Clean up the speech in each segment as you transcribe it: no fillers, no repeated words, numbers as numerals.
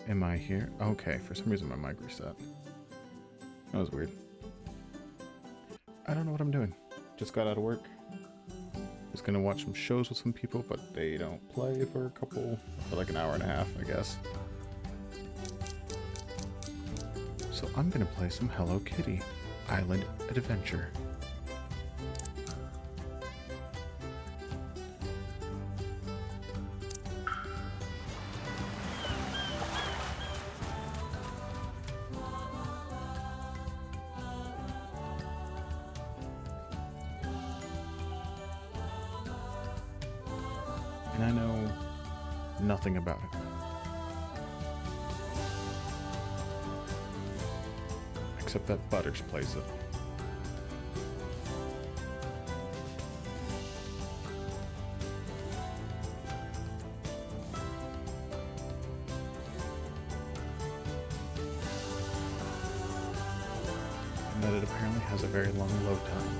Am I here? Okay, for some reason my mic reset. That was weird. I don't know what I'm doing. Just got out of work. Was gonna watch some shows with some people, but they don't play for like an hour and a half, I guess. So I'm gonna play some Hello Kitty Island Adventure. And I know nothing about it. Except that Butters plays it. And that it apparently has a very long load time.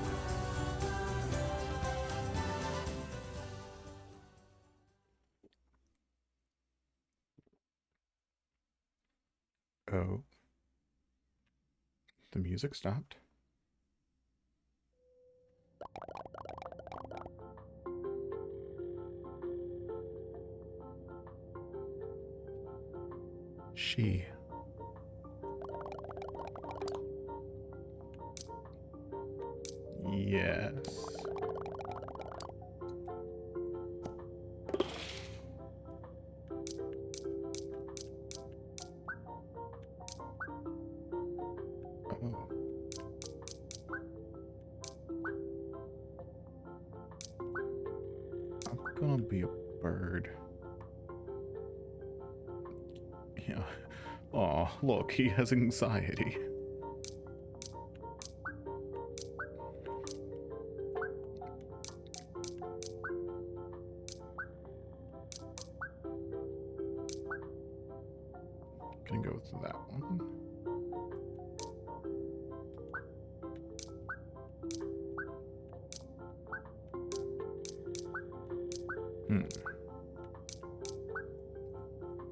Oh. The music stopped. She. Yes. Oh. I'm gonna be a bird. Yeah. Aw, look, he has anxiety. Gonna go with that one.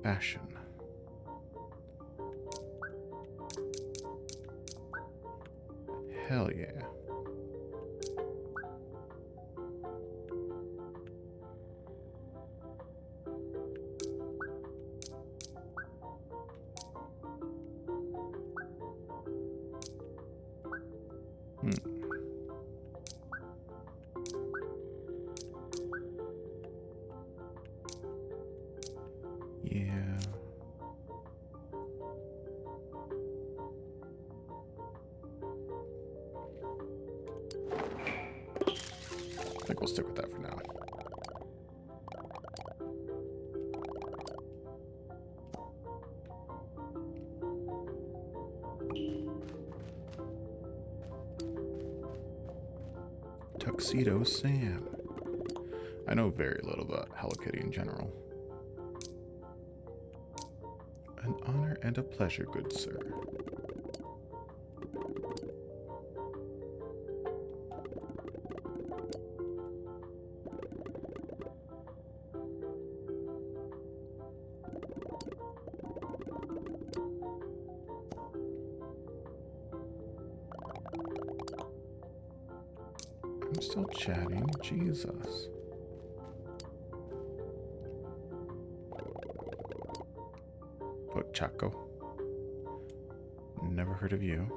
Fashion. Hell yeah. Yeah. I think we'll stick with that for now. Tuxedo Sam. I know very little about Hello Kitty in general. An honor and a pleasure, good sir. I'm still chatting, Jesus. Pochaco. Never heard of you.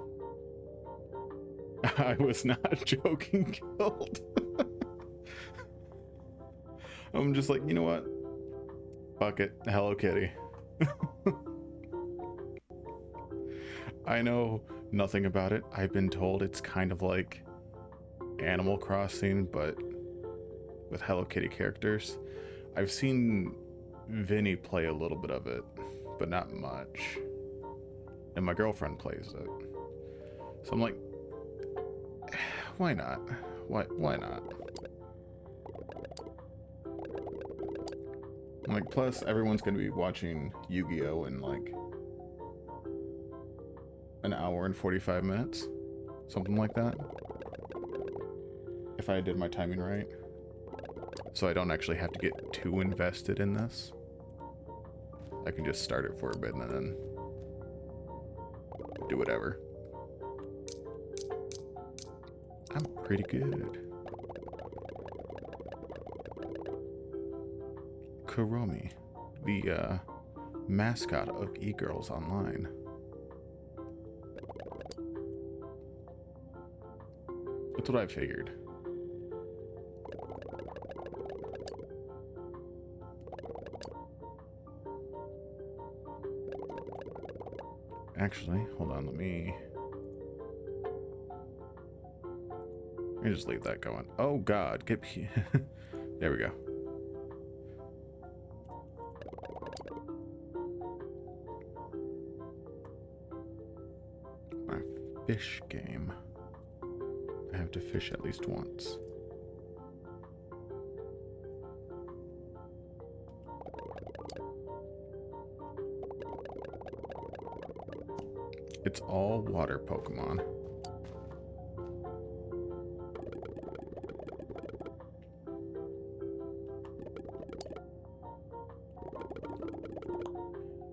I was not joking, Guild. I'm just like, you know what? Fuck it. Hello Kitty. I know nothing about it. I've been told it's kind of like Animal Crossing, but with Hello Kitty characters. I've seen Vinny play a little bit of it, but not much. And my girlfriend plays it. So I'm like, why not? Why not? I'm like, plus everyone's gonna be watching Yu-Gi-Oh! In like an hour and 45 minutes. Something like that. If I did my timing right. So I don't actually have to get too invested in this. I can just start it for a bit and then do whatever. I'm pretty good. Kuromi, the mascot of E-Girls Online. That's what I figured. Actually, hold on, let me just leave that going. Oh god, get there we go. My fish game. I have to fish at least once. It's all water Pokemon.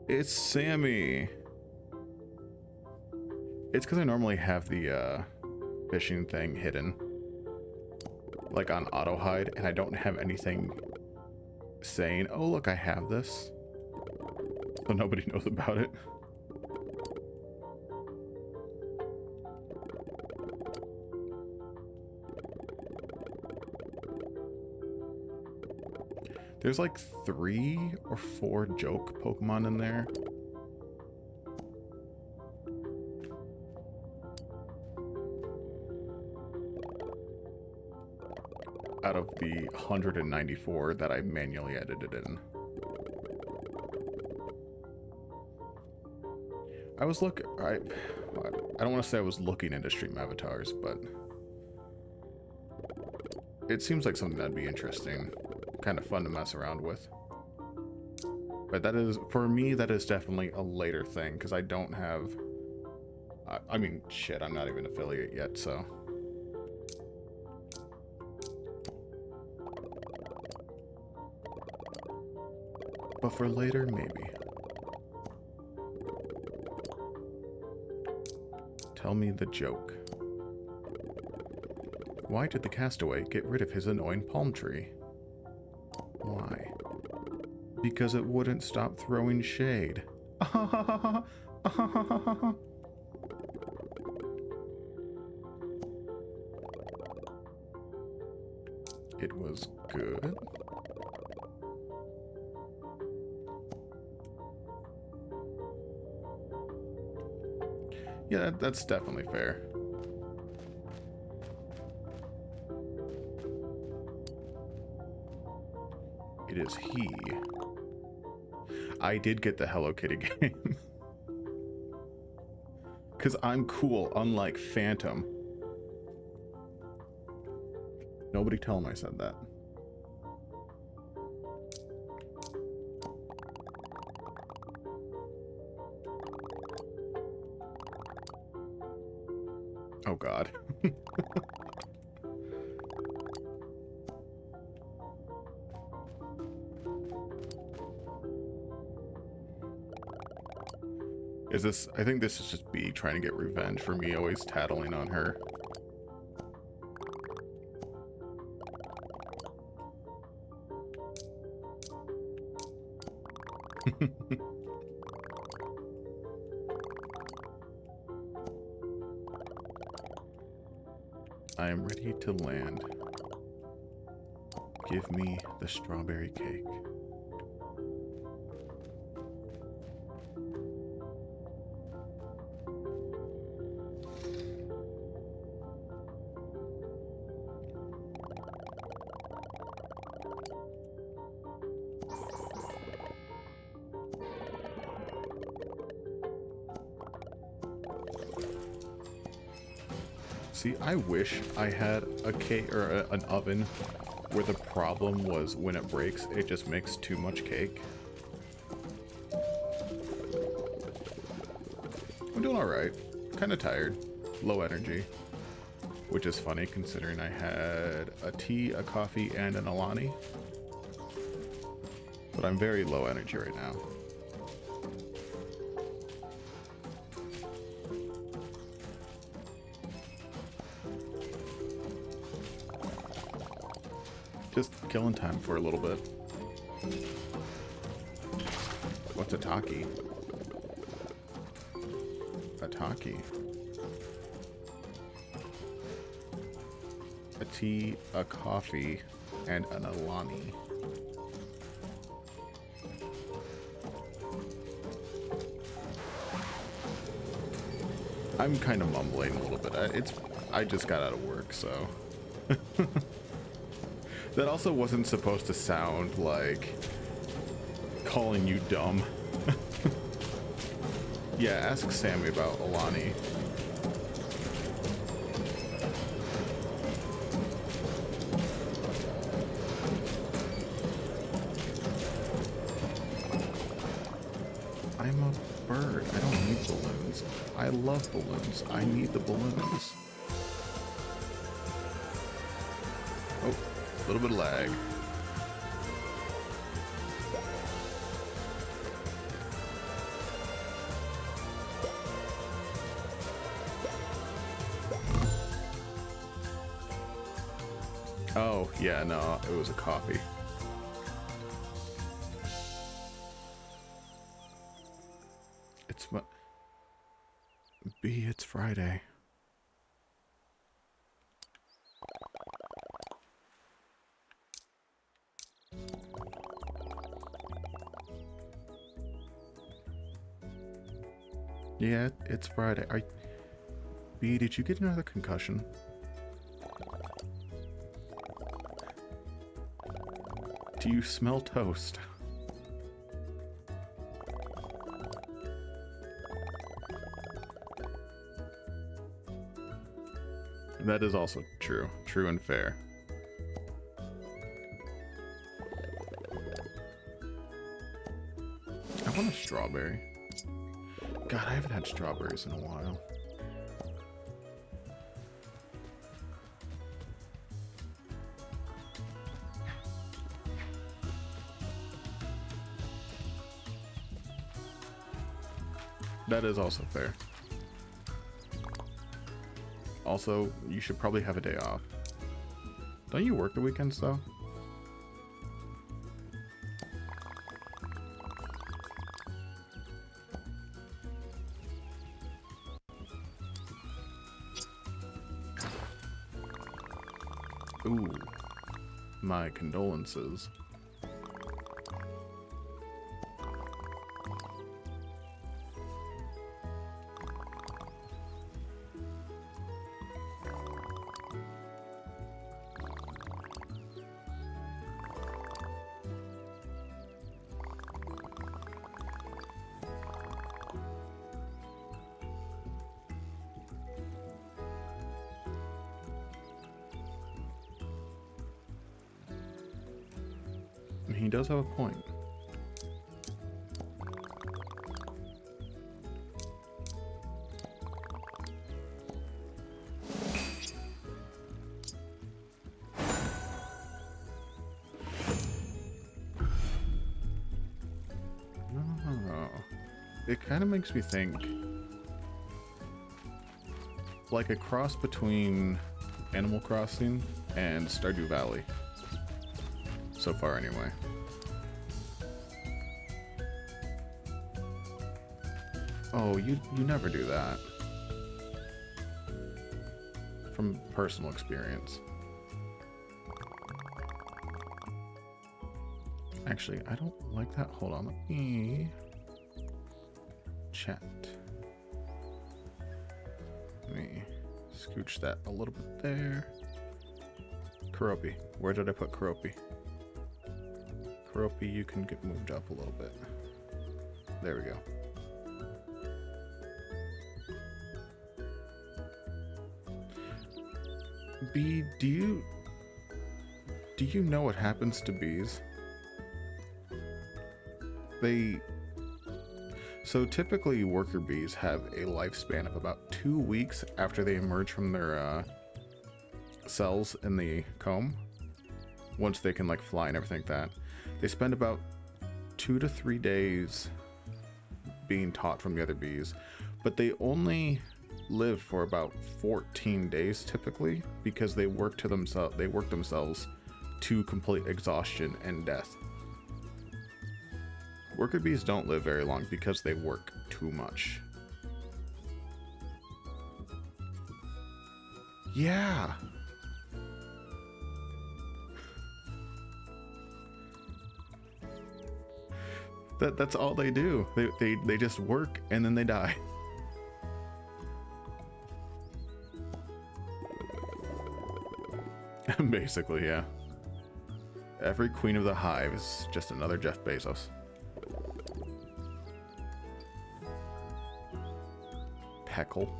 It's Sammy. It's because I normally have the fishing thing hidden, like on auto hide, and I don't have anything saying, oh look, I have this, so nobody knows about it. There's like 3 or 4 joke Pokemon in there. Out of the 194 that I manually edited in. I don't want to say I was looking into stream avatars, but it seems like something that'd be interesting. Kind of fun to mess around with. But that is, for me, that is definitely a later thing, because I don't have... I mean, shit, I'm not even affiliate yet, so... But for later, maybe. Tell me the joke. Why did the castaway get rid of his annoying palm tree? Why? Because it wouldn't stop throwing shade. It was good. Yeah, that's definitely fair. It is he. I did get the Hello Kitty game. Because I'm cool, unlike Phantom. Nobody tell him I said that. Oh god. Is this... I think this is just B trying to get revenge for me always tattling on her. I am ready to land. Give me the strawberry cake. See, I wish I had a cake or an oven where the problem was when it breaks, it just makes too much cake. I'm doing alright. Kind of tired. Low energy. Which is funny considering I had a tea, a coffee, and an Alani. But I'm very low energy right now. Just killing time for a little bit. What's a taki? A taki. A tea, a coffee, and an Alani. I'm kind of mumbling a little bit. I just got out of work, so. That also wasn't supposed to sound like calling you dumb. Yeah, ask Sammy about Alani. I'm a bird. I don't need balloons. I love balloons. I need the balloons. Oh, a little bit of lag. Oh, yeah, no, it was a coffee. It's Friday. Yeah, it's Friday. B, did you get another concussion? Do you smell toast? That is also true. True and fair. I want a strawberry. God, I haven't had strawberries in a while. That is also fair. Also, you should probably have a day off. Don't you work the weekends, though? Ooh. My condolences. He does have a point. Oh, it kind of makes me think like a cross between Animal Crossing and Stardew Valley. So far, anyway. Oh, you never do that. From personal experience. Actually, I don't like that. Hold on, let me chat. Let me scooch that a little bit there. Keroppi. Where did I put Keroppi? Keroppi, you can get moved up a little bit. There we go. B, do you know what happens to bees? So typically worker bees have a lifespan of about 2 weeks after they emerge from their cells in the comb. Once they can like fly and everything like that. They spend about 2 to 3 days being taught from the other bees, but they only live for about 14 days typically because they work themselves to complete exhaustion and death. Worker bees don't live very long because they work too much. Yeah. That's all they do. They just work and then they die. Basically, yeah. Every queen of the hive is just another Jeff Bezos. Peckle.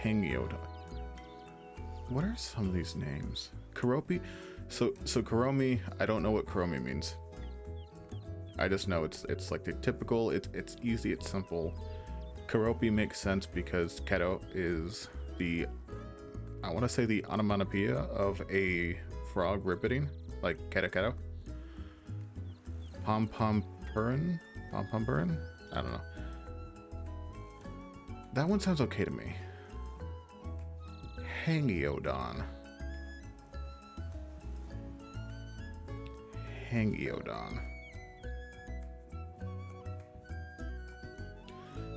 Hangioda. What are some of these names? Karopi? So Karomi, I don't know what Karomi means. I just know it's like the typical, it's easy, it's simple. Karopi makes sense because Keto is the, I want to say the onomatopoeia of a frog rippeting, like Keto Keto. Pom Pom Purin? Pom Pom Purin? I don't know. That one sounds okay to me. Hangiodon. Hangiodon.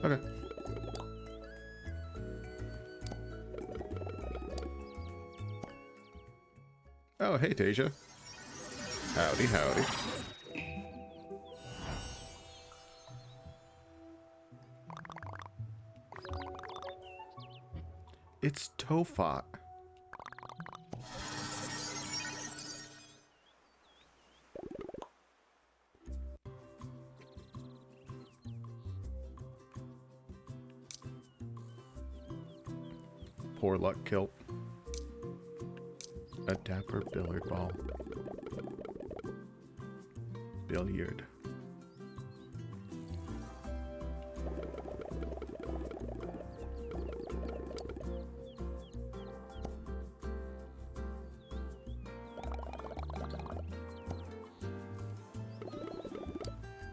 Okay. Oh, hey, Tasia. Howdy, howdy. It's Tofat. Poor luck kelp. A dapper billiard ball. Billiard.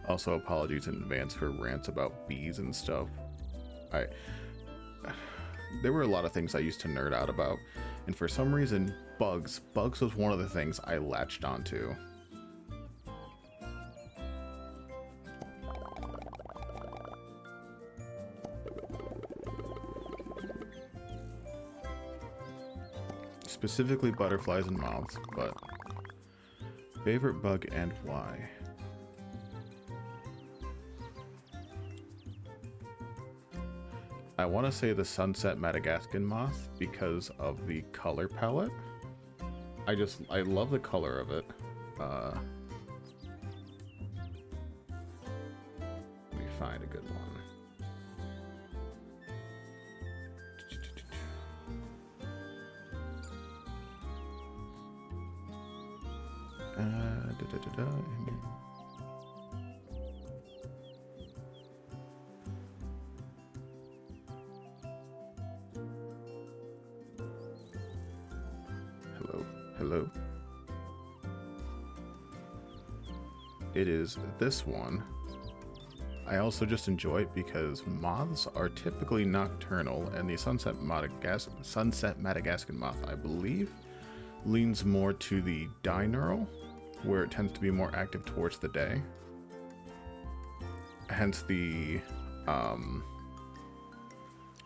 Also, apologies in advance for rants about bees and stuff. There were a lot of things I used to nerd out about, and for some reason, bugs was one of the things I latched onto. Specifically butterflies and moths, but favorite bug and why? I want to say the sunset Madagascan moth because of the color palette. I love the color of it. Let me find a good one. Hello. It is this one. I also just enjoy it because moths are typically nocturnal, and the sunset Madagascan moth, I believe, leans more to the diurnal, where it tends to be more active towards the day. Hence the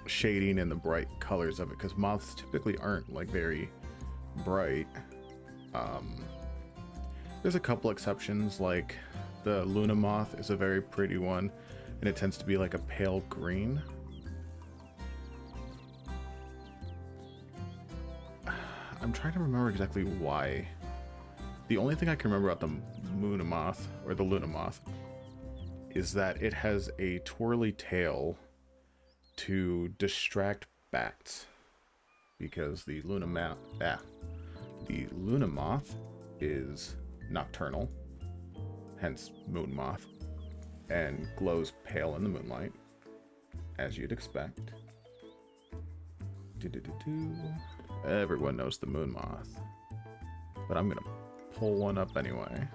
shading and the bright colors of it, because moths typically aren't like very bright. There's a couple exceptions, like the Luna moth is a very pretty one, and it tends to be like a pale green. I'm trying to remember exactly why. The only thing I can remember about the Luna moth, or the Luna moth, is that it has a twirly tail to distract bats, because the Luna moth is nocturnal, hence moon moth, and glows pale in the moonlight, as you'd expect. Everyone knows the moon moth, but I'm gonna pull one up anyway.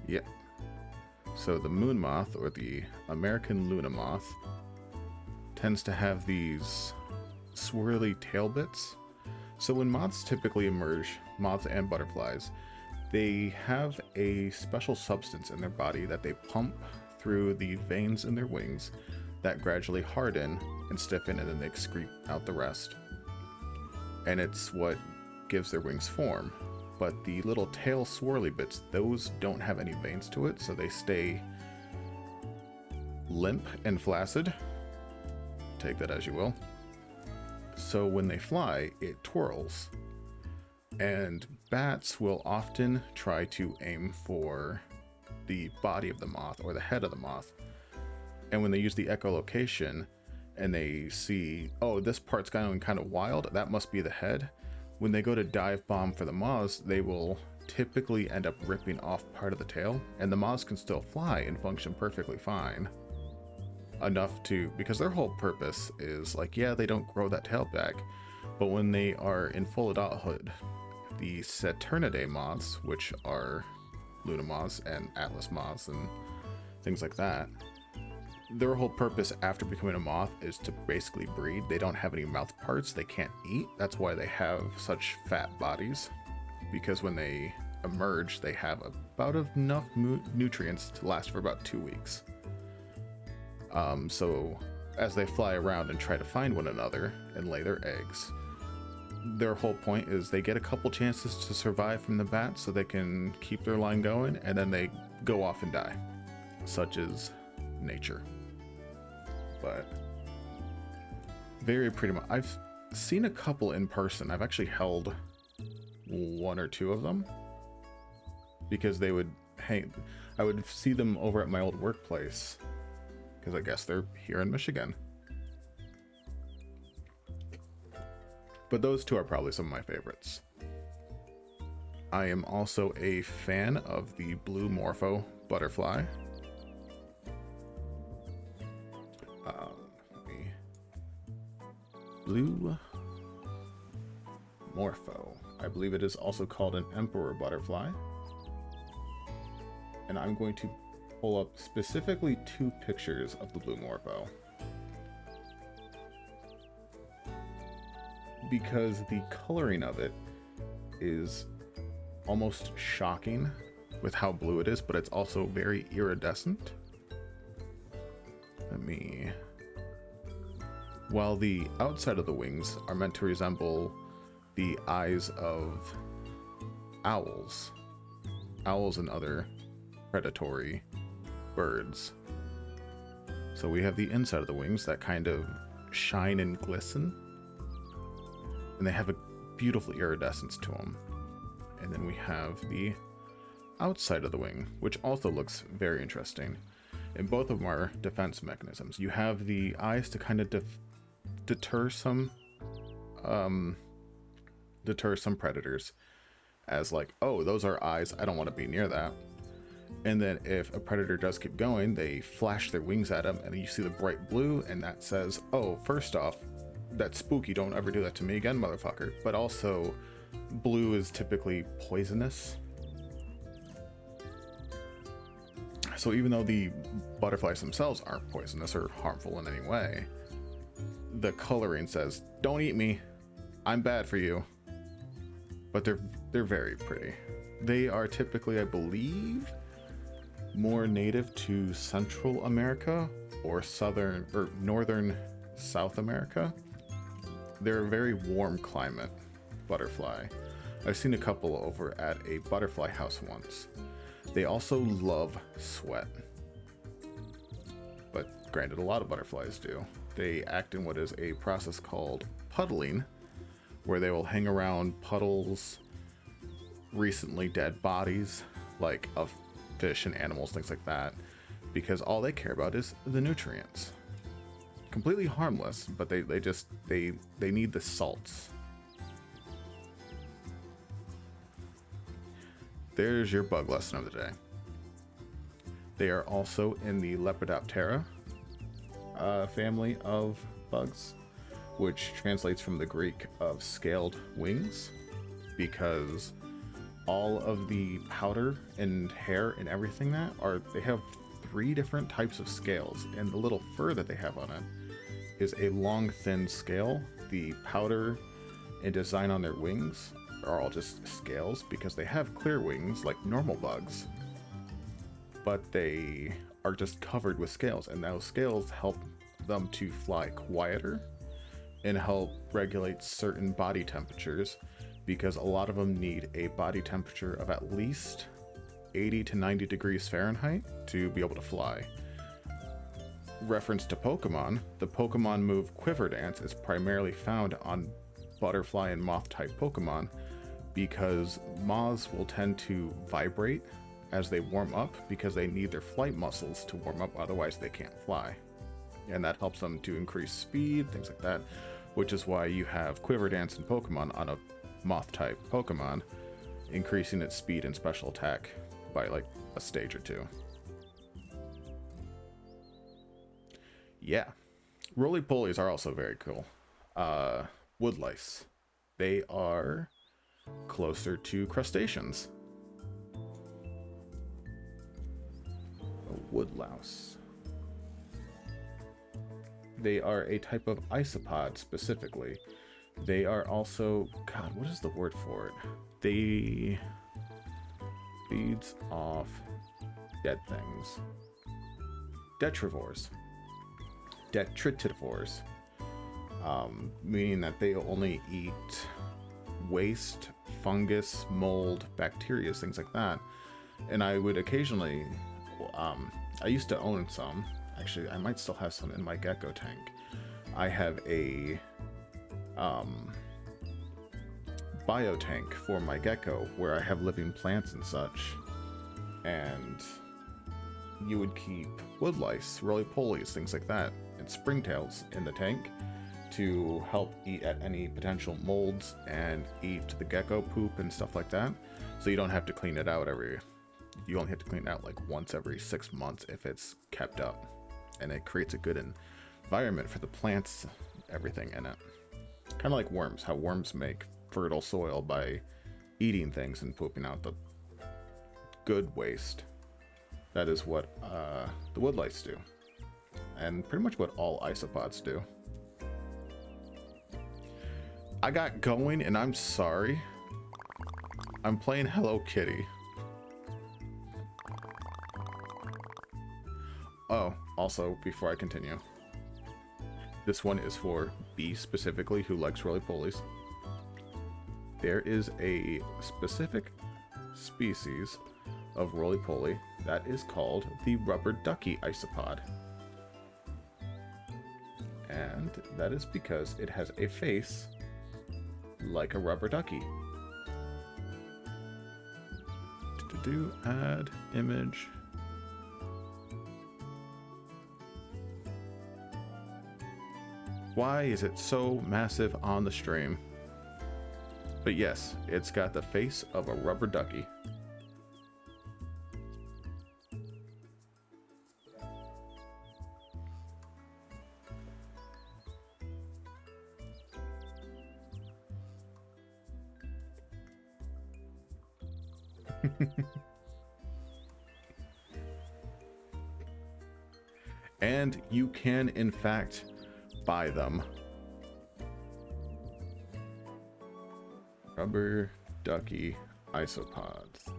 Yeah. So the moon moth, or the American Luna moth, tends to have these swirly tail bits. So when moths typically emerge, moths and butterflies, they have a special substance in their body that they pump through the veins in their wings that gradually harden and stiffen, and then they excrete out the rest. And it's what gives their wings form. But the little tail swirly bits, those don't have any veins to it, so they stay limp and flaccid. Take that as you will. So when they fly, it twirls. And bats will often try to aim for the body of the moth or the head of the moth. And when they use the echolocation and they see, oh, this part's going kind of wild, that must be the head. When they go to dive bomb for the moths, they will typically end up ripping off part of the tail, and the moths can still fly and function perfectly fine. Enough to, because their whole purpose is like, yeah, they don't grow that tail back, but when they are in full adulthood, the Saturniidae moths, which are Luna moths and Atlas moths and things like that, their whole purpose after becoming a moth is to basically breed. They don't have any mouth parts, they can't eat. That's why they have such fat bodies, because when they emerge, they have about enough nutrients to last for about 2 weeks. So as they fly around and try to find one another and lay their eggs, their whole point is they get a couple chances to survive from the bats so they can keep their line going, and then they go off and die. Such is nature. But very pretty much. I've seen a couple in person. I've actually held 1 or 2 of them because they would hang. I would see them over at my old workplace because I guess they're here in Michigan. But those 2 are probably some of my favorites. I am also a fan of the blue morpho butterfly. Blue morpho. I believe it is also called an emperor butterfly. And I'm going to pull up specifically 2 pictures of the blue morpho, because the coloring of it is almost shocking with how blue it is, but it's also very iridescent. While the outside of the wings are meant to resemble the eyes of owls and other predatory birds. So we have the inside of the wings that kind of shine and glisten, and they have a beautiful iridescence to them. And then we have the outside of the wing, which also looks very interesting. And both of them are defense mechanisms. You have the eyes to kind of deter some predators, as like, oh, those are eyes, I don't want to be near that. And then if a predator does keep going, they flash their wings at them, and then you see the bright blue, and that says, oh, first off, that's spooky, don't ever do that to me again, motherfucker. But also, blue is typically poisonous. So even though the butterflies themselves aren't poisonous or harmful in any way, the coloring says, don't eat me, I'm bad for you. But they're very pretty. They are typically, I believe, more native to Central America or southern or northern South America. They're a very warm climate butterfly. I've seen a couple over at a butterfly house once. They also love sweat. But granted, a lot of butterflies do. They act in what is a process called puddling, where they will hang around puddles, recently dead bodies, like of fish and animals, things like that, because all they care about is the nutrients. Completely harmless, but they need the salts. There's your bug lesson of the day. They are also in the Lepidoptera family of bugs, which translates from the Greek of scaled wings, because all of the powder and hair and everything they have 3 different types of scales, and the little fur that they have on it is a long, thin scale the powder and design on their wings are all just scales, because they have clear wings like normal bugs, but they are just covered with scales, and those scales help them to fly quieter and help regulate certain body temperatures, because a lot of them need a body temperature of at least 80 to 90 degrees Fahrenheit to be able to fly. Reference to Pokemon, the Pokemon move Quiver Dance is primarily found on butterfly and moth type Pokemon, because moths will tend to vibrate as they warm up because they need their flight muscles to warm up, otherwise they can't fly. And that helps them to increase speed, things like that, which is why you have Quiver Dance in Pokemon on a moth type Pokemon, increasing its speed and special attack by like a stage or two. Yeah. Roly-polies are also very cool. Woodlice. They are closer to crustaceans. A woodlouse. They are a type of isopod specifically. They are also, God, what is the word for it? They feeds off dead things. Detrivores. Detritivores. Meaning that they only eat waste, fungus, mold, bacteria, things like that. And I would occasionally, I used to own some. Actually, I might still have some in my gecko tank. I have a biotank for my gecko where I have living plants and such. And you would keep woodlice, roly-polies, things like that, and springtails in the tank to help eat at any potential molds and eat the gecko poop and stuff like that. So you don't have to clean it out you only have to clean it out like once every 6 months if it's kept up. And it creates a good environment for the plants, everything in it. Kind of like worms, how worms make fertile soil by eating things and pooping out the good waste. That is what the woodlice do. And pretty much what all isopods do. I got going and I'm sorry. I'm playing Hello Kitty. Oh, also, before I continue, this one is for B specifically, who likes roly-polies. There is a specific species of roly-poly that is called the rubber ducky isopod. And that is because it has a face like a rubber ducky. Add image. Why is it so massive on the stream? But yes, it's got the face of a rubber ducky. And you can, in fact, buy them. Rubber ducky isopods.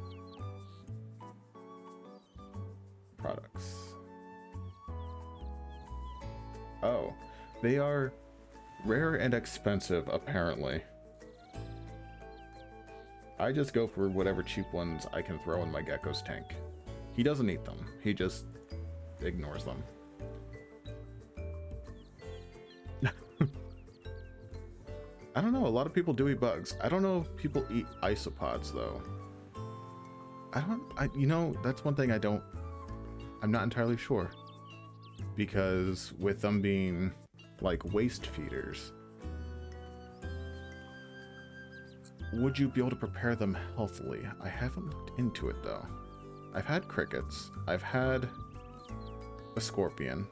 Products. Oh, they are rare and expensive, apparently. I just go for whatever cheap ones I can throw in my gecko's tank. He doesn't eat them. He just ignores them. I don't know. A lot of people do eat bugs. I don't know if people eat isopods, though. You know, that's one thing I'm not entirely sure. Because with them being like waste feeders, would you be able to prepare them healthily? I haven't looked into it, though. I've had crickets. I've had a scorpion.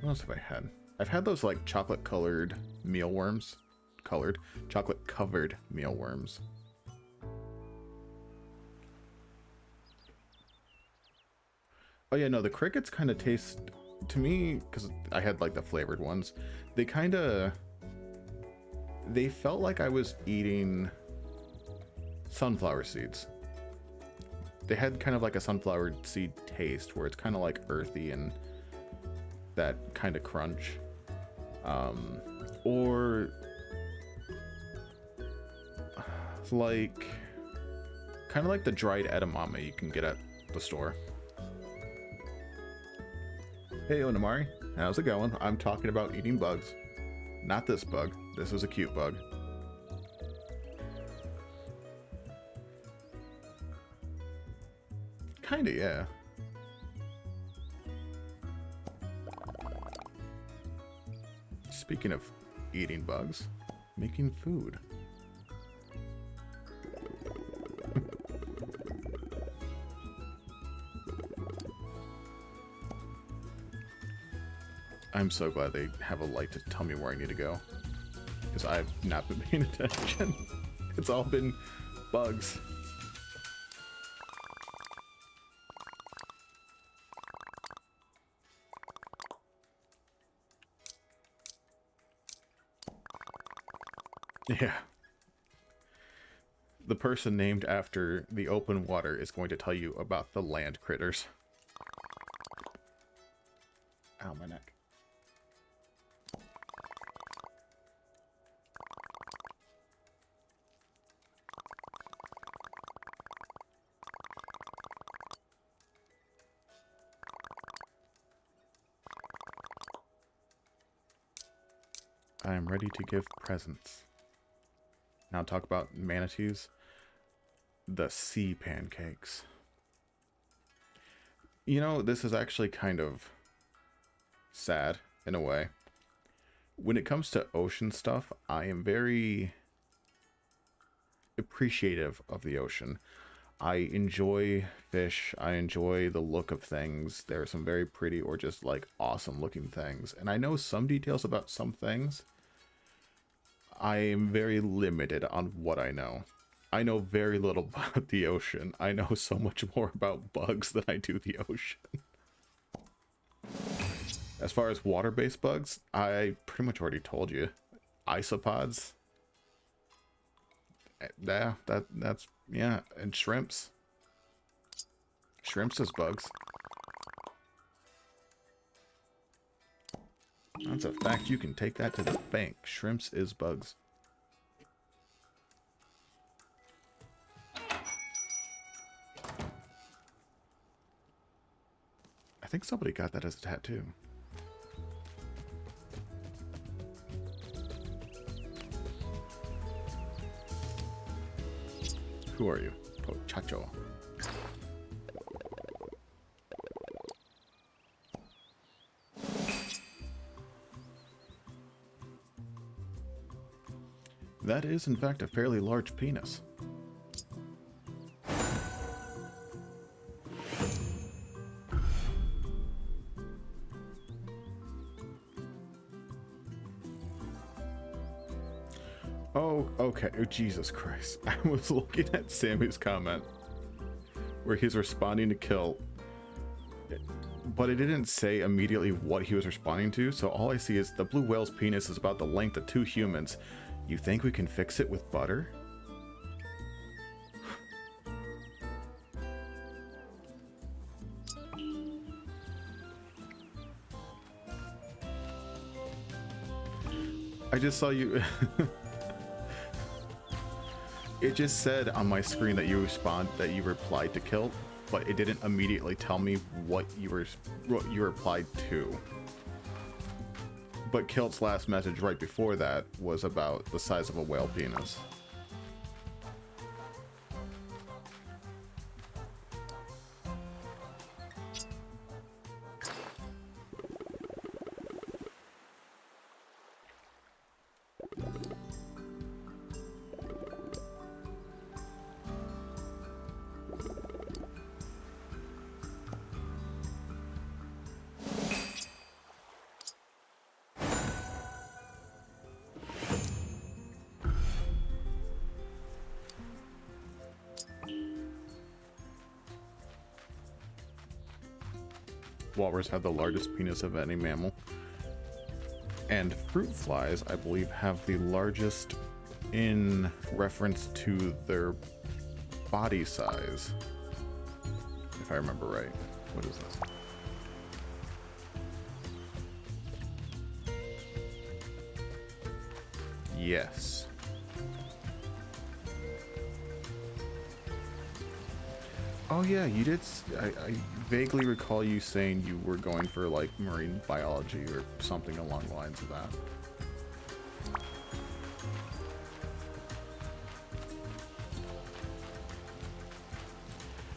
What else have I had? I've had those like chocolate-colored mealworms. Chocolate-covered mealworms. Oh yeah, no, the crickets kind of taste to me, because I had like the flavored ones, they felt like I was eating sunflower seeds. They had kind of like a sunflower seed taste where it's kind of like earthy and that kind of crunch. Or like kind of like the dried edamame you can get at the store. Hey Onamari, how's it going? I'm talking about eating bugs. Not this bug. This is a cute bug. Kinda, yeah. Speaking of eating bugs, making food. I'm so glad they have a light to tell me where I need to go. Because I've not been paying attention. It's all been bugs. Yeah. The person named after the open water is going to tell you about the land critters. Ow, my neck. I am ready to give presents. Now talk about manatees. The sea pancakes. You know, this is actually kind of sad in a way. When it comes to ocean stuff, I am very appreciative of the ocean. I enjoy fish. I enjoy the look of things. There are some very pretty or just like awesome looking things. And I know some details about some things. I am very limited on what I know. I know very little about the ocean. I know so much more about bugs than I do the ocean. As far as water-based bugs, I pretty much already told you. Isopods. Yeah, that's yeah, and shrimps. Shrimps is bugs. That's a fact. You can take that to the bank. Shrimps is bugs. I think somebody got that as a tattoo. Who are you? Pochacho. That is, in fact, a fairly large penis. Oh, okay. Oh, Jesus Christ. I was looking at Sammy's comment where he's responding to Kill, but it didn't say immediately what he was responding to, so all I see is the blue whale's penis is about the length of 2 humans. You think we can fix it with butter? I just saw you... It just said on my screen that you replied to Kilt, but it didn't immediately tell me what you replied to. But Kilt's last message right before that was about the size of a whale penis. walrus have the largest penis of any mammal. And fruit flies, I believe, have the largest in reference to their body size. If I remember right. What is this? Yes. Oh yeah, you did. I vaguely recall you saying you were going for like marine biology or something along the lines of that.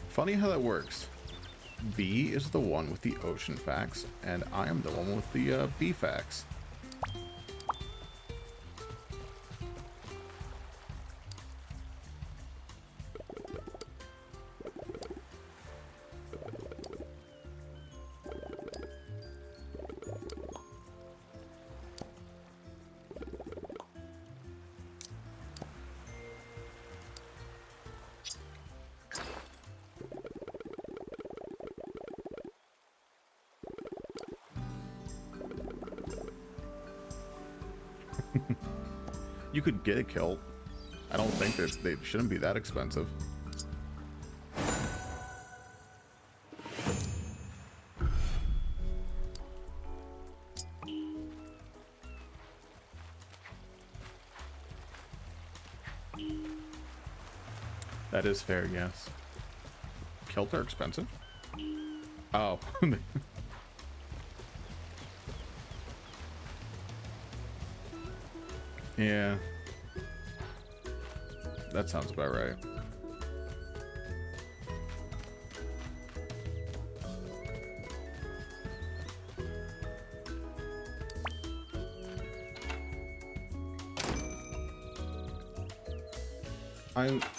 Funny how that works. B is the one with the ocean facts, and I am the one with the B facts. You could get a kilt. I don't think they shouldn't be that expensive. That is fair, yes. Kilts are expensive? Oh. Yeah. That sounds about right.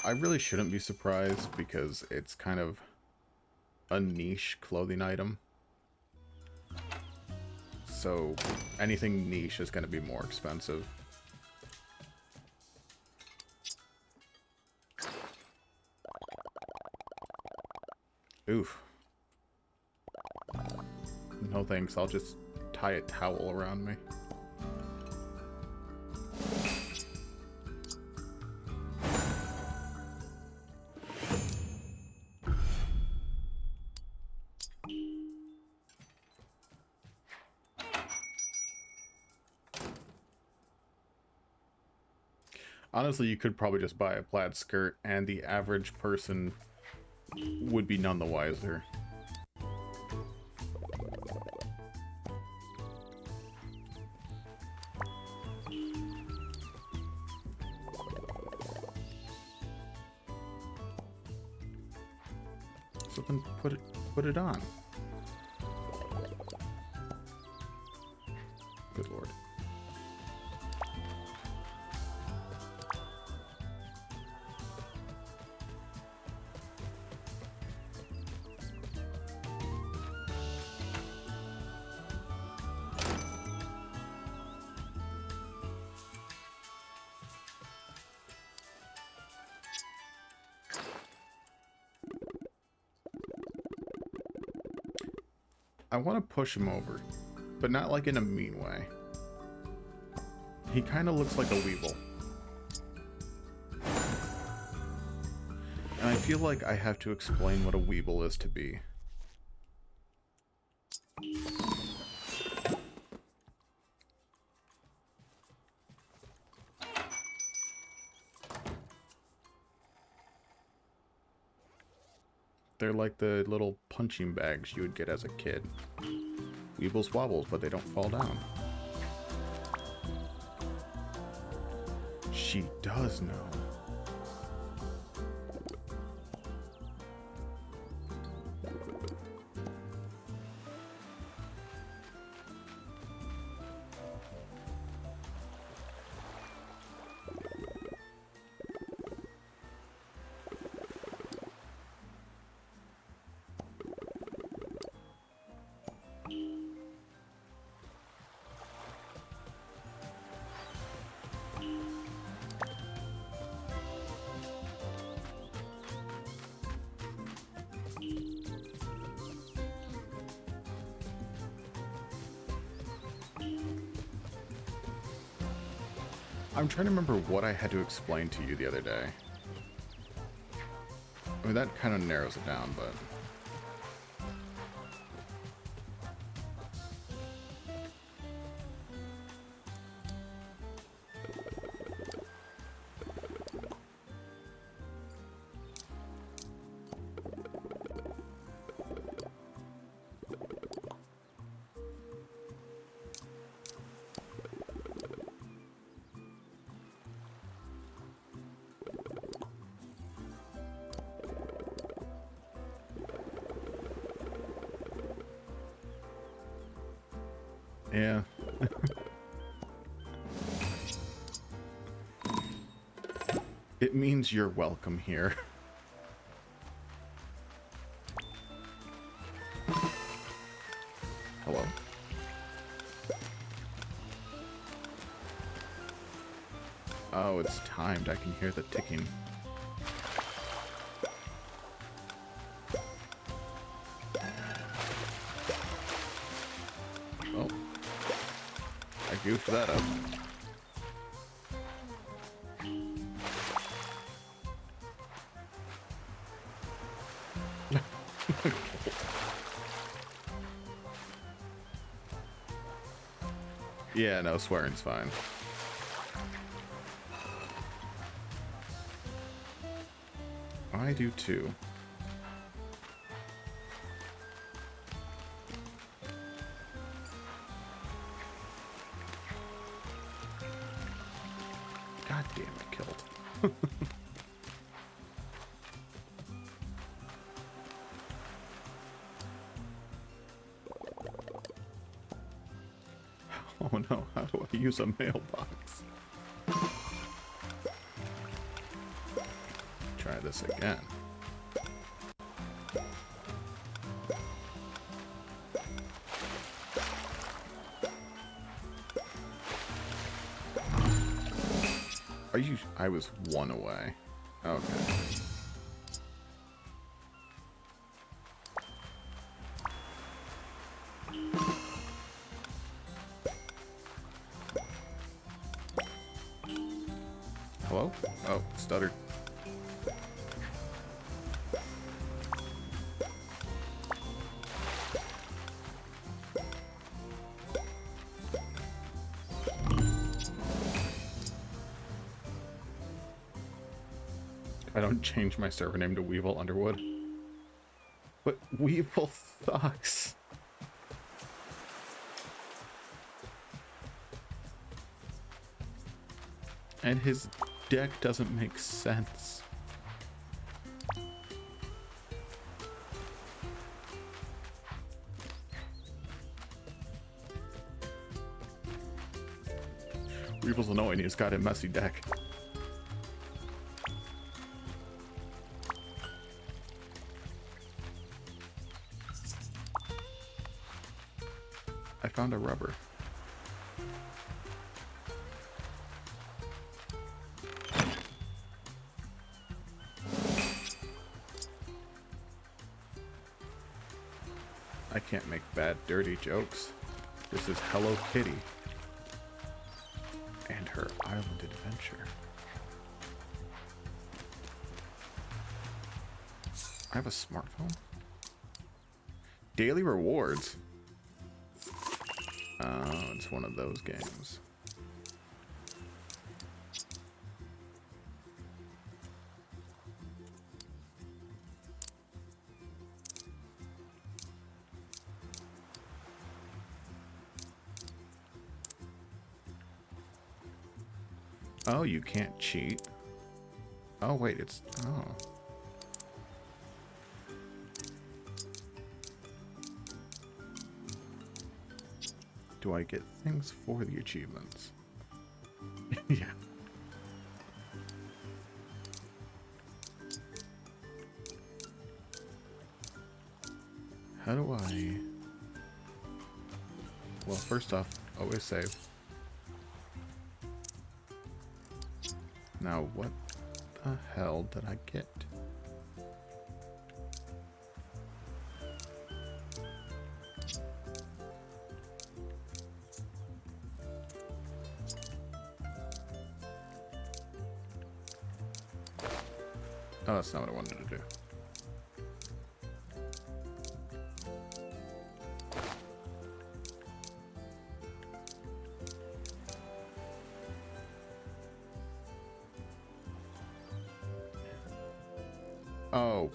I really shouldn't be surprised because it's kind of a niche clothing item. So anything niche is going to be more expensive. Oof. No thanks, I'll just tie a towel around me. Honestly, you could probably just buy a plaid skirt and the average person would be none the wiser. So then put it on. Good lord. I want to push him over, but not like in a mean way. He kind of looks like a Weeble. And I feel like I have to explain what a Weeble is to be. They're like the little punching bags you would get as a kid. Weebles wobbles, but they don't fall down. She does know. I'm trying to remember what I had to explain to you the other day. I mean, that kind of narrows it down, but... Yeah. It means you're welcome here. Hello? Oh, it's timed. I can hear the ticking. Oh. I goofed that up. Yeah, no, swearing's fine. I do too. God damn it, killed. Oh no, how do I use a mailbox? Try this again. Are you... I was one away. Okay. Hello? Oh, stuttered. I don't change my server name to Weevil Underwood. But Weevil sucks. And his deck doesn't make sense. Weevil's annoying, he's got a messy deck. I found a rubber. I can't make bad, dirty jokes. This is Hello Kitty and her island adventure. I have a smartphone? Daily rewards? Oh, it's one of those games. Oh, you can't cheat. Oh, wait, it's... Oh. Do I get things for the achievements? Yeah. How do I... Well, first off, always save. Now, what the hell did I get? Oh, that's not what I wanted to do. Oh.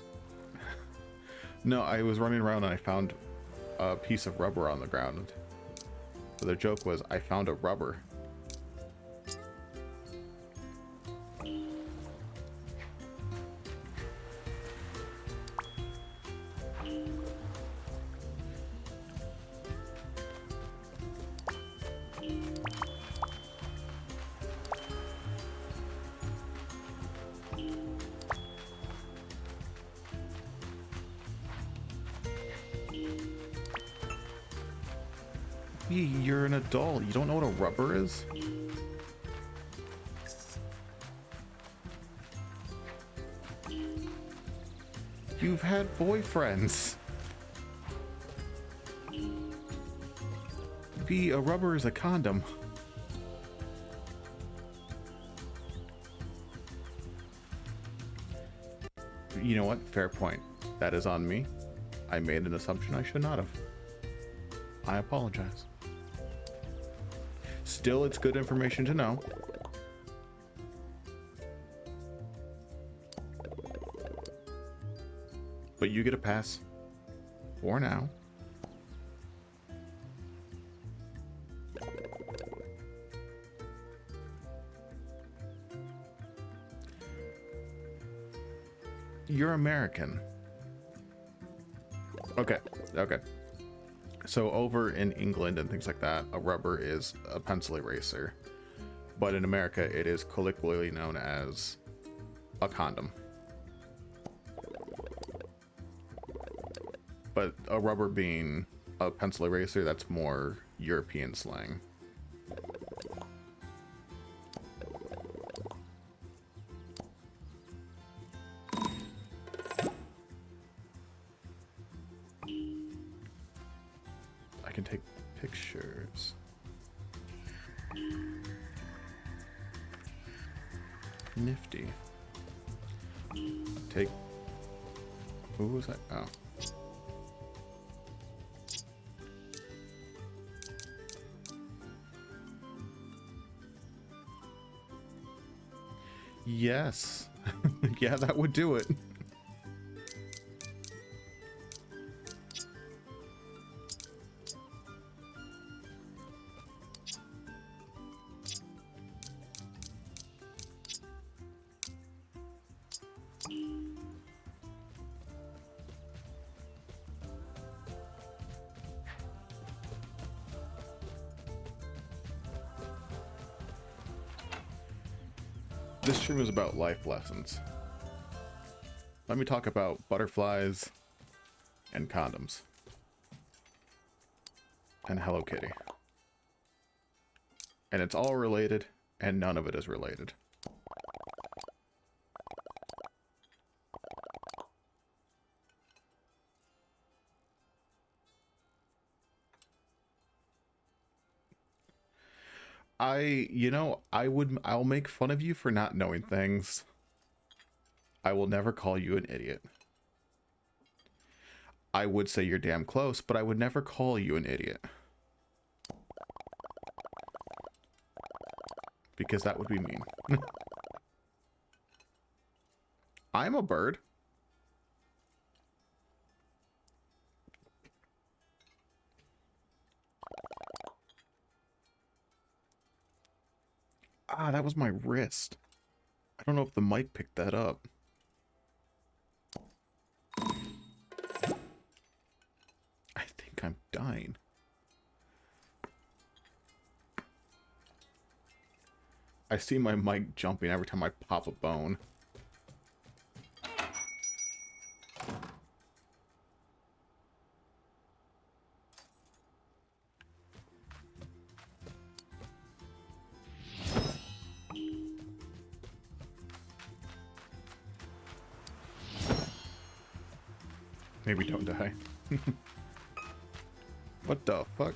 No, I was running around and I found a piece of rubber on the ground. So the joke was, I found a rubber. You're an adult. You don't know what a rubber is? You've had boyfriends. B, a rubber is a condom. You know what? Fair point. That is on me. I made an assumption I should not have. I apologize. Still, it's good information to know. But you get a pass. For now. You're American. Okay, okay. So over in England and things like that, a rubber is a pencil eraser. But in America, it is colloquially known as a condom. But a rubber being a pencil eraser, that's more European slang. I can take pictures. Nifty. Take... Who was that? Oh. Yes. Yeah, that would do it. This stream is about life lessons. Let me talk about butterflies and condoms. And Hello Kitty. And it's all related, and none of it is related. I'll make fun of you for not knowing things. I will never call you an idiot. I would say you're damn close, but I would never call you an idiot. Because that would be mean. I'm a bird. Ah, that was my wrist. I don't know if the mic picked that up. I think I'm dying. I see my mic jumping every time I pop a bone. Maybe don't die. What the fuck?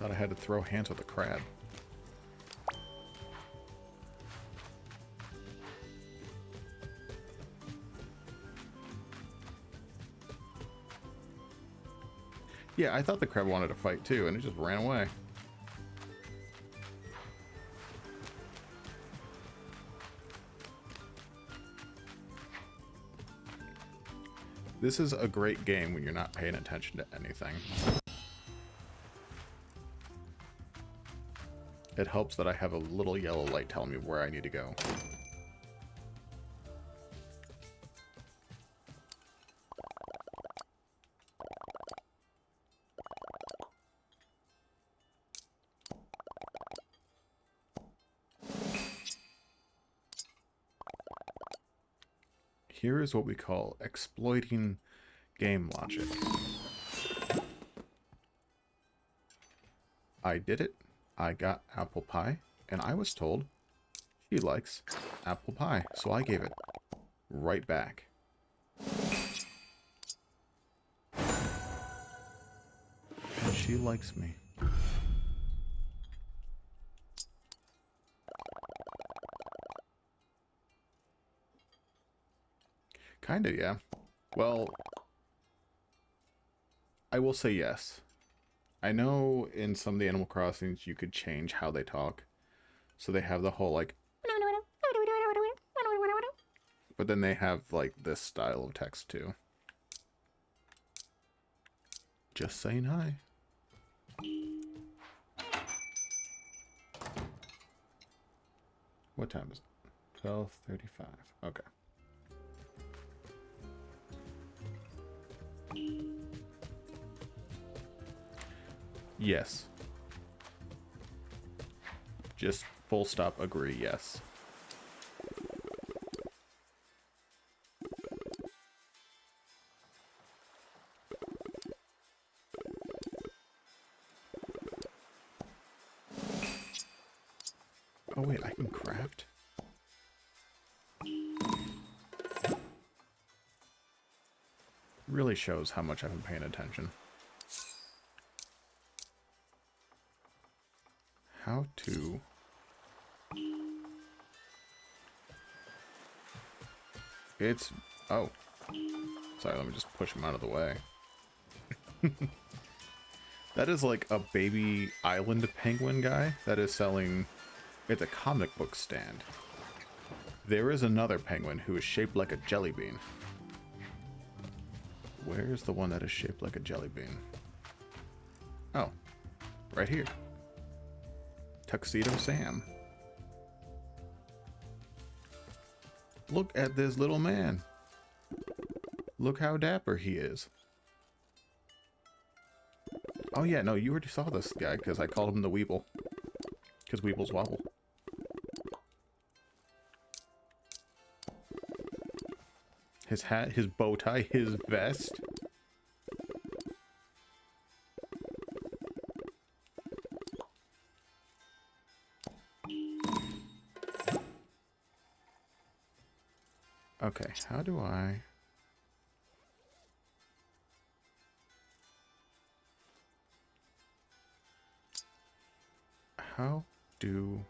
Thought I had to throw hands with a crab. Yeah, I thought the crab wanted to fight too, and it just ran away. This is a great game when you're not paying attention to anything. It helps that I have a little yellow light telling me where I need to go. Here is what we call exploiting game logic. I did it. I got apple pie, and I was told she likes apple pie, so I gave it right back. And she likes me. Kinda, yeah. Well, I will say yes. I know in some of the Animal Crossings you could change how they talk. So they have the whole like... But then they have like this style of text too. Just saying hi. What time is it? 12:35. Okay. Yes. Just full stop agree, yes. Oh wait, I can craft? Really shows how much I've been paying attention. How to... It's... Oh. Sorry, let me just push him out of the way. That is like a baby island penguin guy that is selling... It's a comic book stand. There is another penguin who is shaped like a jelly bean. Where's the one that is shaped like a jelly bean? Oh. Right here. Tuxedo Sam. Look at this little man. Look how dapper he is. Oh yeah, no, you already saw this guy because I called him the Weeble. Because Weebles wobble. His hat, his bow tie, his vest. Okay, how do I... How do...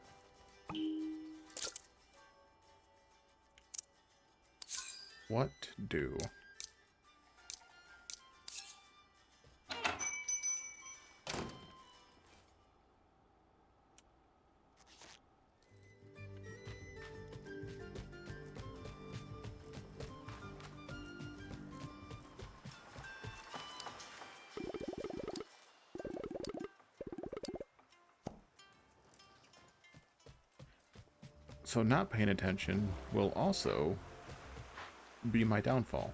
What do... So not paying attention will also be my downfall.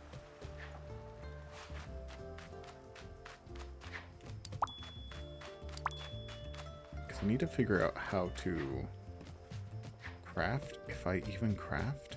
Because I need to figure out how to craft, if I even craft.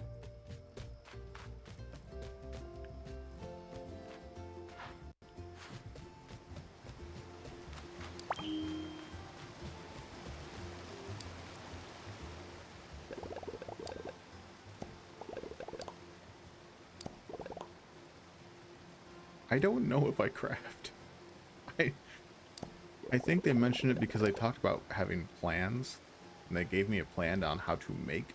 I don't know if I craft. I think they mentioned it because they talked about having plans, and they gave me a plan on how to make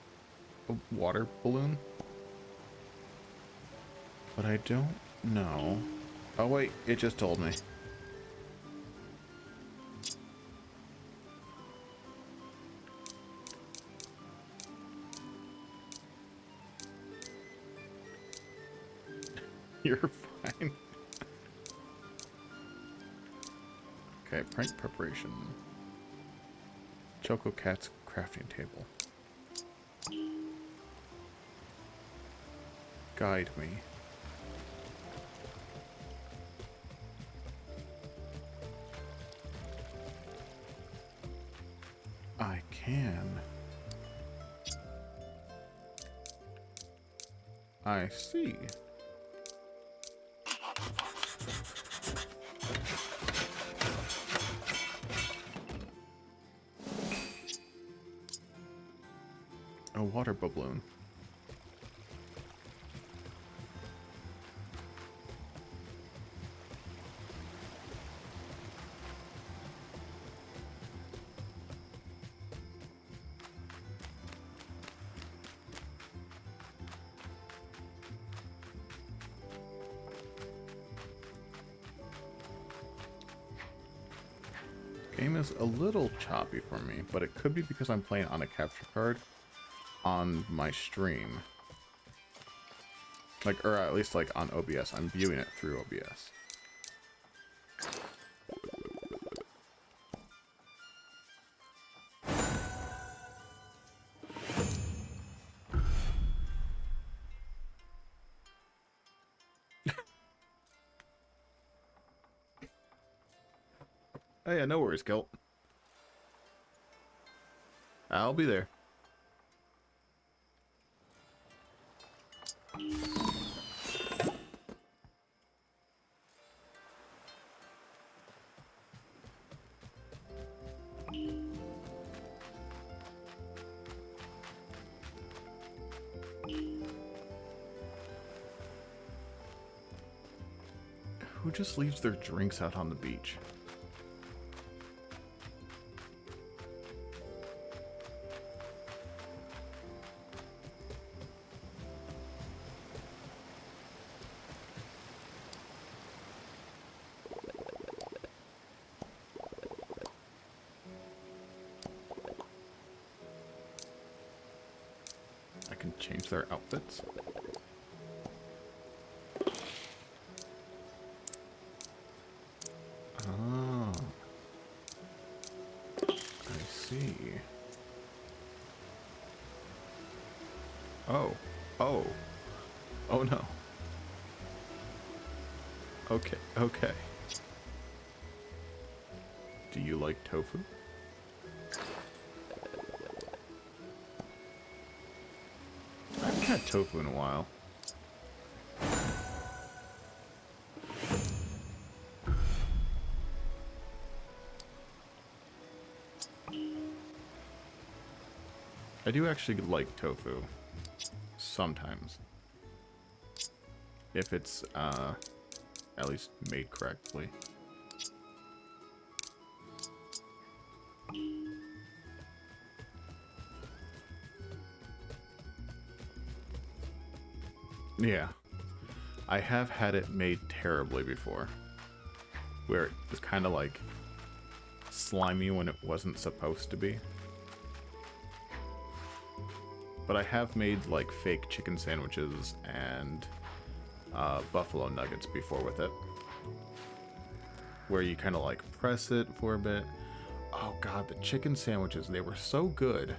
a water balloon. But I don't know. Oh wait, it just told me. You're fine. Okay, prank preparation. Choco Cat's crafting table. Guide me. I can. I see. A water balloon. Game is a little choppy for me, but it could be because I'm playing on a capture card on my stream. Like, or at least like on OBS. I'm viewing it through OBS. Oh yeah, no worries, Kilt. I'll be there. Who just leaves their drinks out on the beach? I can change their outfits. Ah, I see. Oh, oh, oh no. Okay, okay. Do you like tofu? I haven't had tofu in a while. I do actually like tofu. Sometimes. If it's, at least made correctly. Yeah. I have had it made terribly before. Where it was kind of like slimy when it wasn't supposed to be. But I have made like fake chicken sandwiches and buffalo nuggets before with it. Where you kind of like press it for a bit. Oh god, the chicken sandwiches, they were so good.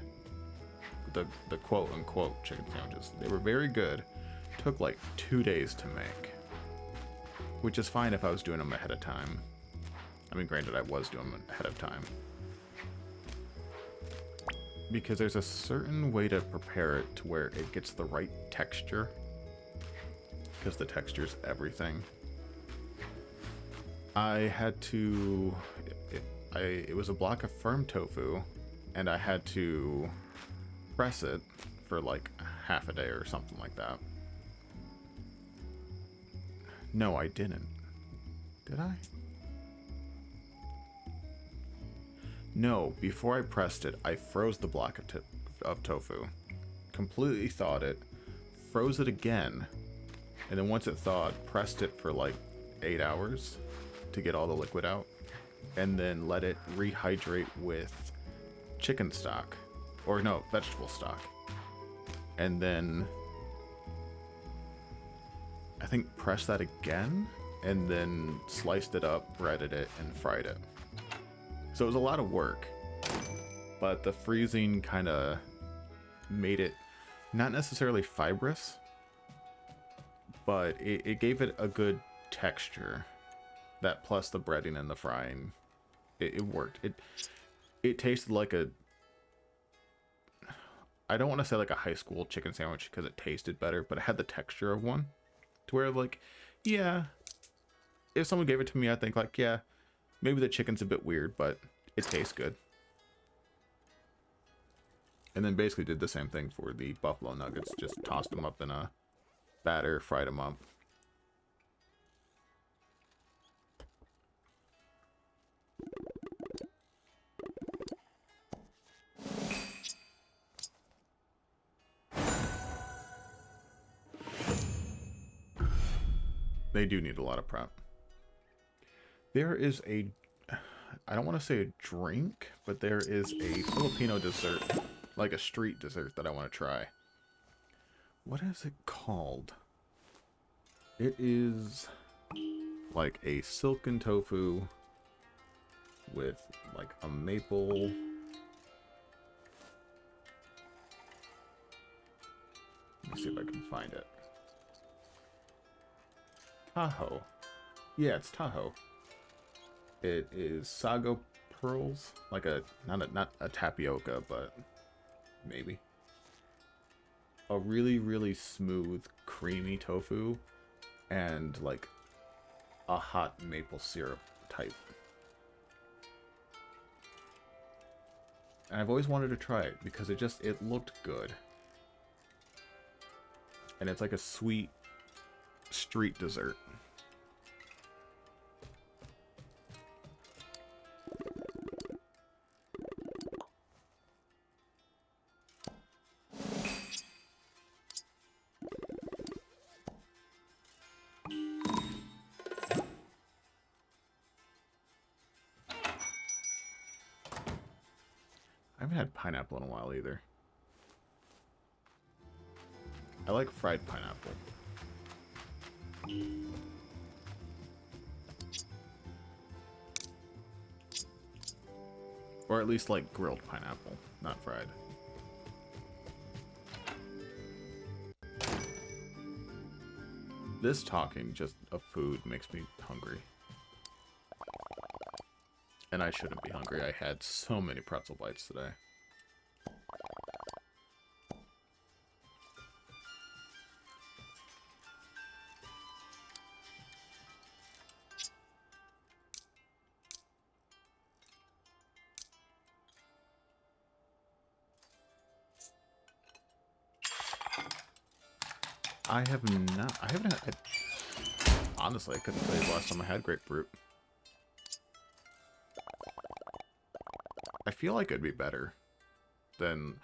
The quote unquote chicken sandwiches, they were very good. Took like 2 days to make. Which is fine if I was doing them ahead of time. I mean, granted, I was doing them ahead of time. Because there's a certain way to prepare it to where it gets the right texture. Because the texture's everything. I had to... It was a block of firm tofu, and I had to press it for like half a day or something like that. No, I didn't. Did I? No, before I pressed it, I froze the block of tofu. Completely thawed it, froze it again, and then once it thawed, pressed it for like 8 hours to get all the liquid out, and then let it rehydrate with chicken stock, or no, vegetable stock. And then I think pressed that again, and then sliced it up, breaded it, and fried it. So it was a lot of work, but the freezing kind of made it not necessarily fibrous, but it gave it a good texture. That plus the breading and the frying, it worked. It tasted like a, I don't want to say like a high school chicken sandwich because it tasted better, but it had the texture of one. To where like, yeah, if someone gave it to me, I think like, yeah, maybe the chicken's a bit weird, but it tastes good. And then basically did the same thing for the buffalo nuggets. Just tossed them up in a batter, fried them up. They do need a lot of prep. There is a, I don't want to say a drink, but there is a Filipino dessert, like a street dessert that I want to try. What is it called? It is like a silken tofu with like a maple. Let me see if I can find it. Tahoe. Yeah, it's Tahoe. It is sago pearls, like a not a tapioca, but maybe a really smooth, creamy tofu, and like a hot maple syrup type. And I've always wanted to try it because it looked good, and it's like a sweet street dessert. I haven't had pineapple in a while either. I like fried pineapple. Or at least like grilled pineapple, not fried. This talking just of food makes me hungry. And I shouldn't be hungry. I had so many pretzel bites today. I haven't had, honestly, I couldn't tell you the last time I had grapefruit. I feel like it'd be better than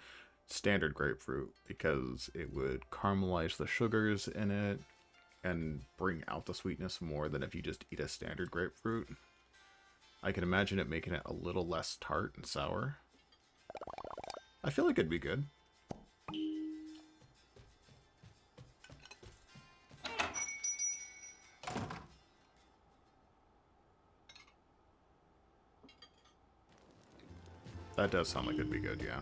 standard grapefruit because it would caramelize the sugars in it and bring out the sweetness more than if you just eat a standard grapefruit. I can imagine it making it a little less tart and sour. I feel like it'd be good. That does sound like it'd be good, yeah.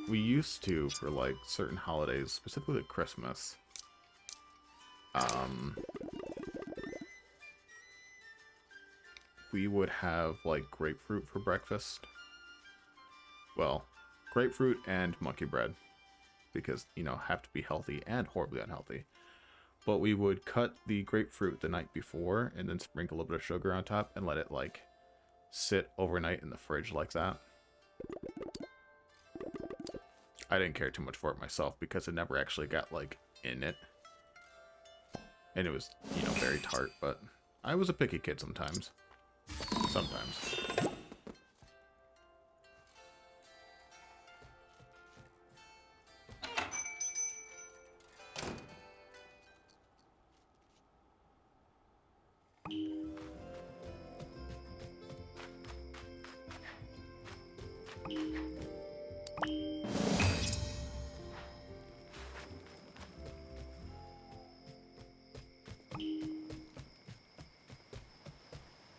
We used to, for like certain holidays, specifically Christmas, we would have like grapefruit for breakfast. Well, grapefruit and monkey bread, because, you know, have to be healthy and horribly unhealthy. But we would cut the grapefruit the night before and then sprinkle a little bit of sugar on top and let it like sit overnight in the fridge like that. I didn't care too much for it myself because it never actually got like in it. And it was, you know, very tart, but I was a picky kid sometimes. Sometimes.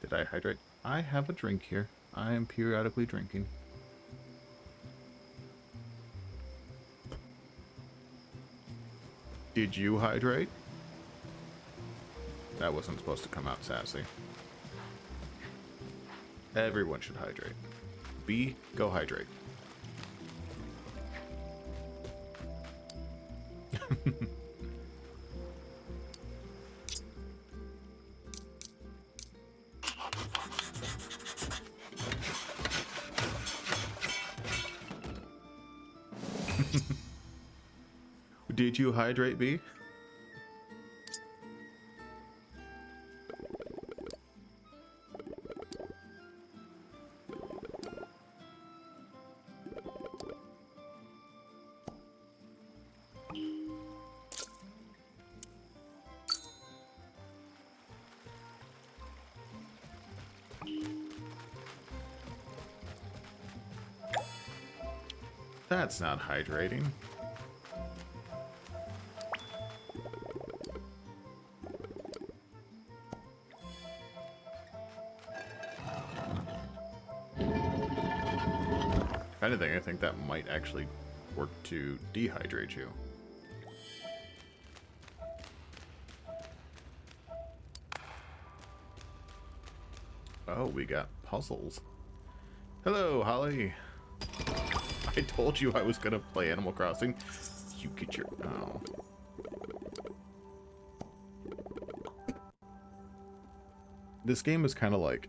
Did I hydrate? I have a drink here. I am periodically drinking. Did you hydrate? That wasn't supposed to come out sassy. Everyone should hydrate. B, go hydrate. Did you hydrate, B? That's not hydrating. If anything, I think that might actually work to dehydrate you. Oh, we got puzzles. Hello, Holly. I told you I was gonna play Animal Crossing. You get your... Oh. This game is kind of like...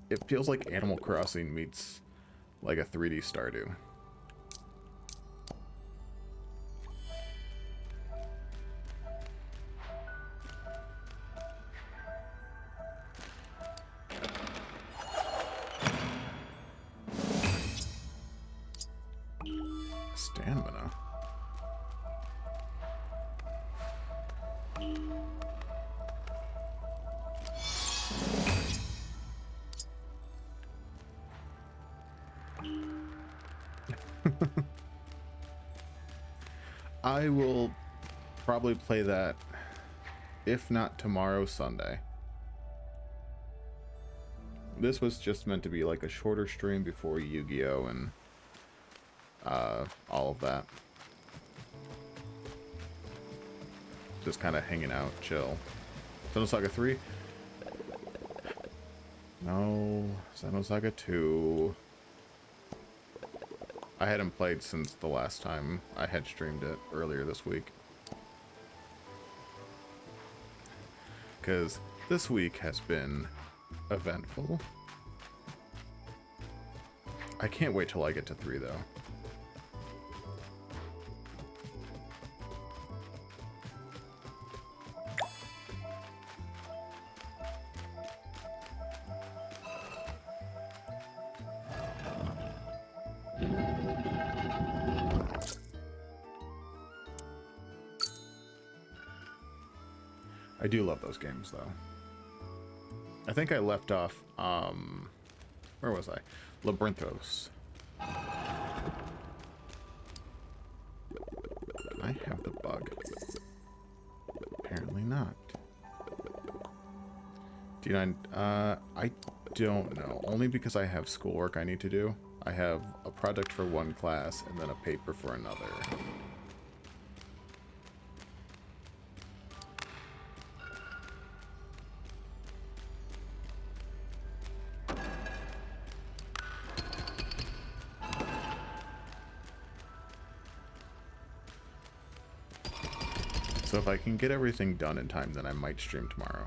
It feels like Animal Crossing meets like a 3D Stardew. Stamina. I will probably play that, if not tomorrow, Sunday. This was just meant to be like a shorter stream before Yu-Gi-Oh! And all of that. Just kind of hanging out, chill. Xenosaga 3? No. Xenosaga 2. I hadn't played since the last time I had streamed it earlier this week. Because this week has been eventful. I can't wait till I get to 3, though. I do love those games, though. I think I left off, where was I? Labyrinthos. I have the bug. Apparently not. D9, I don't know. Only because I have schoolwork I need to do. I have a project for one class and then a paper for another. So if I can get everything done in time, then I might stream tomorrow.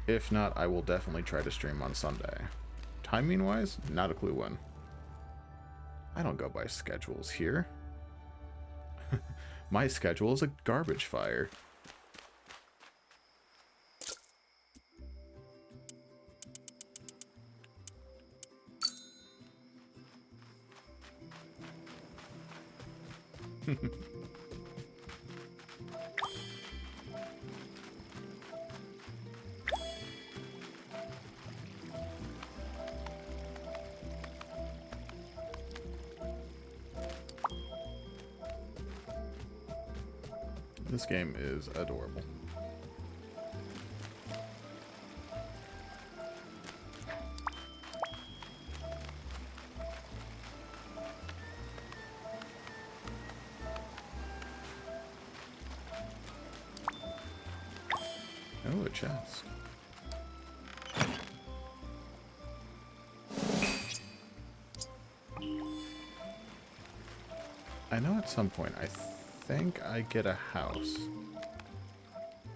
If not, I will definitely try to stream on Sunday. Timing-wise, not a clue when. I don't go by schedules here. My schedule is a garbage fire. This game is adorable. Oh, a chest. I know at some point, I think I get a house.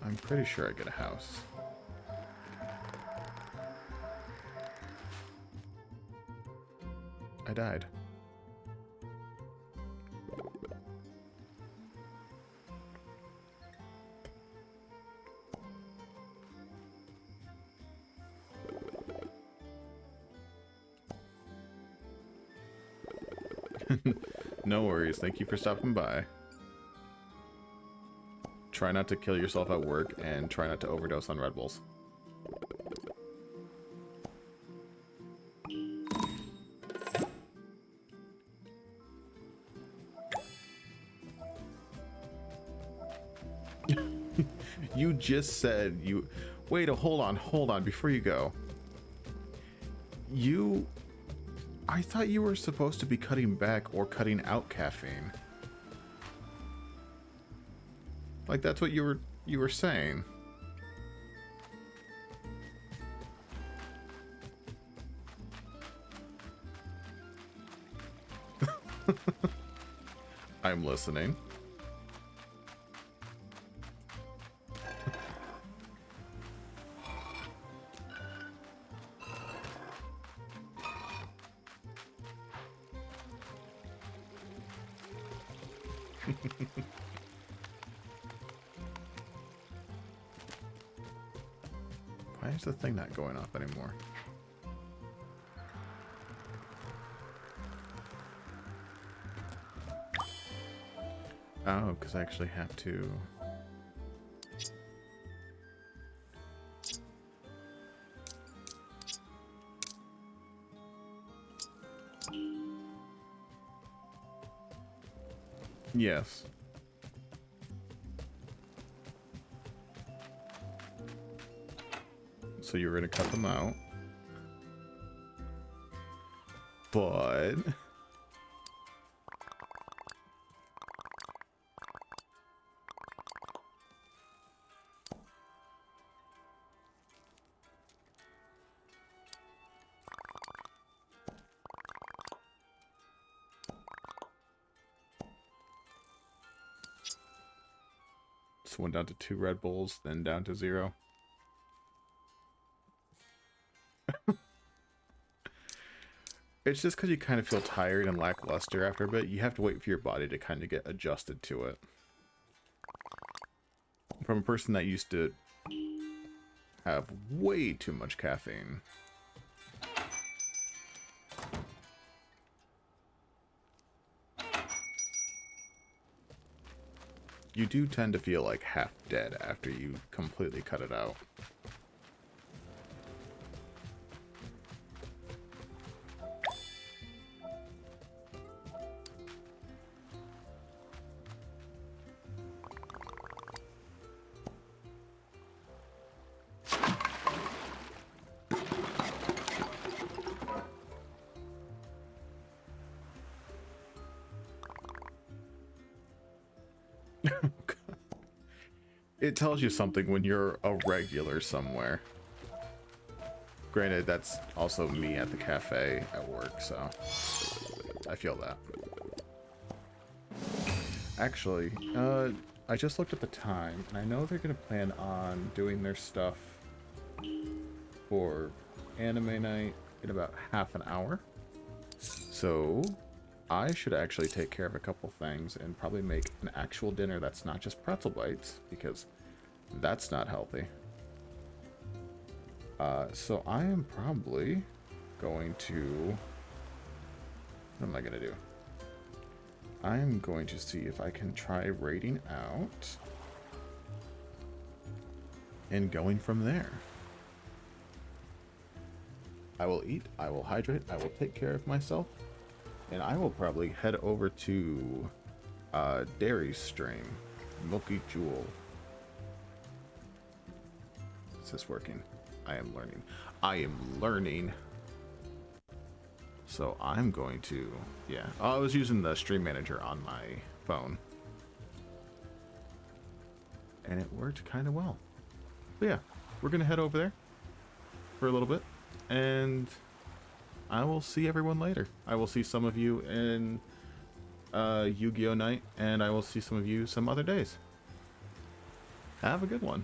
I'm pretty sure I get a house. I died. No worries. Thank you for stopping by. Try not to kill yourself at work and try not to overdose on Red Bulls. You just said you... Wait, hold on, before you go. I thought you were supposed to be cutting back or cutting out caffeine. Like, that's what you were saying. I'm listening. Why is the thing not going off anymore? Oh, because I actually have to... Yes. So you were going to cut them out. But... So went down to 2 Red Bulls, then down to 0. It's just because you kind of feel tired and lackluster after a bit. You have to wait for your body to kind of get adjusted to it. From a person that used to have way too much caffeine. You do tend to feel like half dead after you completely cut it out. It tells you something when you're a regular somewhere. Granted, that's also me at the cafe at work, so I feel that. Actually, I just looked at the time, and I know they're going to plan on doing their stuff for anime night in about half an hour. So, I should actually take care of a couple things and probably make an actual dinner that's not just pretzel bites, because that's not healthy. So I am probably going to... What am I going to do? I am going to see if I can try raiding out and going from there. I will eat, I will hydrate, I will take care of myself, and I will probably head over to Dairy's stream, Milky Jewel. Is this working? I am learning. I am learning. So I'm going to, yeah. I was using the stream manager on my phone. And it worked kind of well. But yeah, we're going to head over there for a little bit. And I will see everyone later. I will see some of you in Yu-Gi-Oh! Night. And I will see some of you some other days. Have a good one.